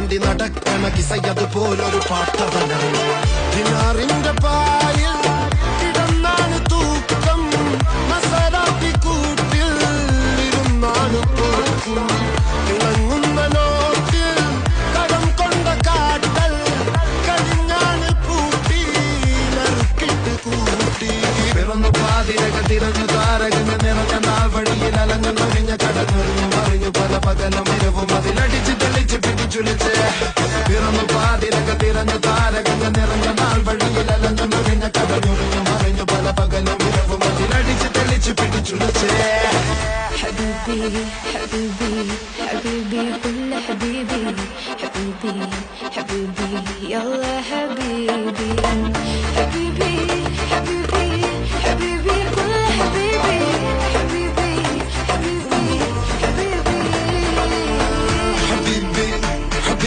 വേണ്ടി നടക്കണ കിസയതുപോലൊരു പാട്ടവനാണ്. ദിനാറിന്റെ പായിൽ കിടന്നാണ് തൂക്കം, മസറാത്തി കൂട്ടിൽ ഇരുന്നാണ് പോക്കും. തിളങ്ങുന്ന നോട്ടിൽ കടം കൊണ്ട കാട്ടൽ കഴിഞ്ഞാണ് പൂട്ടി നറുക്കിട്ട് കൂട്ടി. പിറന്നു പാതിരക തിരഞ്ഞു താരകങ്ങൾ നിറഞ്ഞ നാൾ വഴിയിൽ അലങ്ങൾ ഒഴിഞ്ഞ കടന്നൊഴിഞ്ഞു മറിഞ്ഞു പല പകലും ഇരവും അതിലടിച്ച് തെളിച്ച് പിടിച്ചുലിച്ച്. പിറന്നു പാതിരക തിരഞ്ഞു താരകങ്ങൾ നിറഞ്ഞ നാൾ വഴിയിൽ അലങ്ങൾ ഒഴിഞ്ഞ കടന്നൊഴിഞ്ഞു മറിഞ്ഞു പല പകലും ഇരവും അതിലടിച്ച് തെളിച്ച് പിടിച്ചുലിച്ച്. حبيبي حبيبي حبيبي كل حبيبي حبيبي حبيبي يلا حبيبي